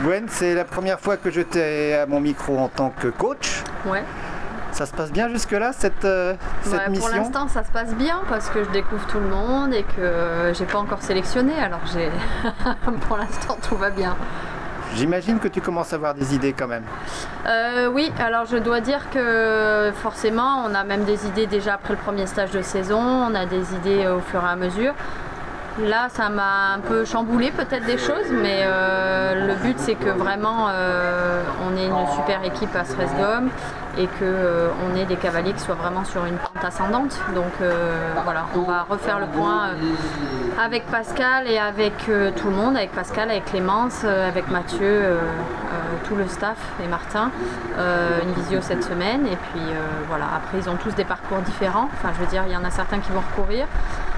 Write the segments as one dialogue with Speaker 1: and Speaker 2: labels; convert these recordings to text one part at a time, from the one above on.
Speaker 1: Gwen, c'est la première fois que je t'ai à mon micro en tant que coach.
Speaker 2: Ouais.
Speaker 1: Ça se passe bien jusque-là, cette mission?
Speaker 2: Pour l'instant, ça se passe bien parce que je découvre tout le monde et que j'ai pas encore sélectionné. Alors pour l'instant, tout va bien.
Speaker 1: J'imagine que tu commences à avoir des idées quand même.
Speaker 2: Oui, alors je dois dire que forcément, on a même des idées déjà après le premier stage de saison. On a des idées au fur et à mesure. Là, ça m'a un peu chamboulé peut-être des choses, mais le but c'est que vraiment on ait une super équipe à Sresgom et qu'on ait des cavaliers qui soient vraiment sur une pente ascendante. Donc voilà, on va refaire le point avec Pascal et avec tout le monde, avec Pascal, avec Clémence, avec Mathieu, tout le staff et Martin, une visio cette semaine. Et puis voilà, après ils ont tous des parcours différents. Enfin, je veux dire, il y en a certains qui vont recourir,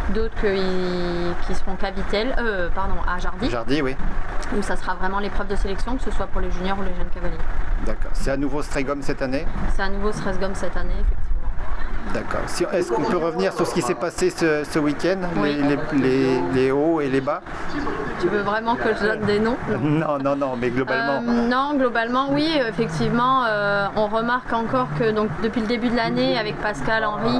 Speaker 2: d'autres qui seront à Jardy.
Speaker 1: Jardy, oui.
Speaker 2: Où ça sera vraiment l'épreuve de sélection, que ce soit pour les juniors ou les jeunes cavaliers.
Speaker 1: D'accord. C'est à nouveau Sresgom cette année?
Speaker 2: C'est à nouveau Sresgom cette année, effectivement.
Speaker 1: D'accord. Est-ce qu'on peut revenir sur ce qui s'est passé ce week-end,
Speaker 2: oui.
Speaker 1: les hauts et les bas?
Speaker 2: Tu veux vraiment que je donne des noms?
Speaker 1: Non, mais globalement.
Speaker 2: Non, globalement, oui, effectivement, on remarque encore que donc, depuis le début de l'année, avec Pascal, Henri,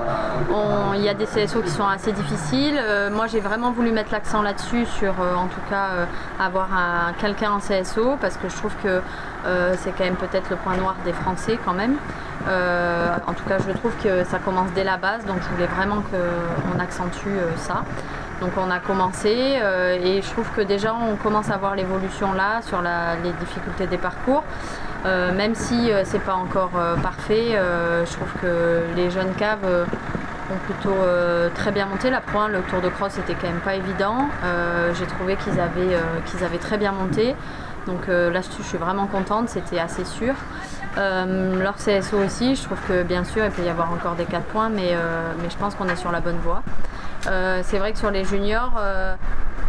Speaker 2: il y a des CSO qui sont assez difficiles. Moi, j'ai vraiment voulu mettre l'accent là-dessus, sur en tout cas avoir quelqu'un en CSO, parce que je trouve que c'est quand même peut-être le point noir des Français quand même. En tout cas, je trouve que ça commence dès la base, donc je voulais vraiment qu'on accentue ça. Donc on a commencé et je trouve que déjà on commence à voir l'évolution là sur les difficultés des parcours. Même si c'est pas encore parfait, je trouve que les jeunes caves ont plutôt très bien monté. La Pro 1, le Tour de Cross, c'était quand même pas évident. J'ai trouvé qu'ils avaient très bien monté. Donc là-dessus, je suis vraiment contente, c'était assez sûr. Leur CSO aussi, je trouve que bien sûr, il peut y avoir encore des 4 points, mais je pense qu'on est sur la bonne voie. C'est vrai que sur les juniors,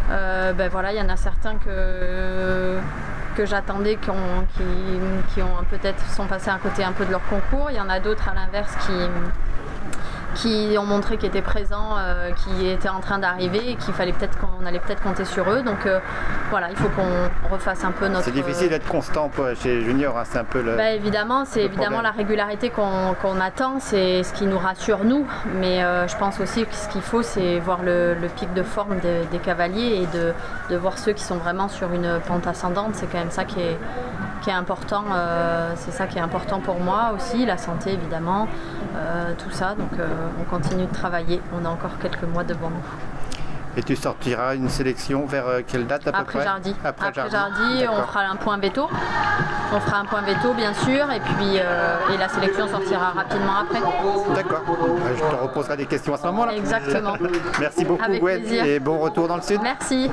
Speaker 2: voilà, il y en a certains que j'attendais qui ont peut-être sont passés à côté un peu de leur concours. Il y en a d'autres à l'inverse qui ont montré qu'ils étaient présents, qui étaient en train d'arriver et qu'on allait peut-être compter sur eux. Donc voilà, il faut qu'on refasse un peu notre...
Speaker 1: C'est difficile d'être constant chez les juniors, hein, c'est un peu le...
Speaker 2: évidemment, c'est évidemment la régularité qu'on attend, c'est ce qui nous rassure nous. Mais je pense aussi que ce qu'il faut, c'est voir le pic de forme des cavaliers et de voir ceux qui sont vraiment sur une pente ascendante. C'est quand même ça qui est important, c'est ça qui est important pour moi aussi, la santé évidemment, tout ça. Donc on continue de travailler, on a encore quelques mois devant nous.
Speaker 1: Et tu sortiras une sélection vers quelle date à peu près?
Speaker 2: Après Jardy, on fera un point veto. On fera un point veto bien sûr, et puis la sélection sortira rapidement après.
Speaker 1: D'accord. Je te reposerai des questions à ce moment-là.
Speaker 2: Exactement.
Speaker 1: Merci beaucoup Gwen et bon retour dans le sud.
Speaker 2: Merci.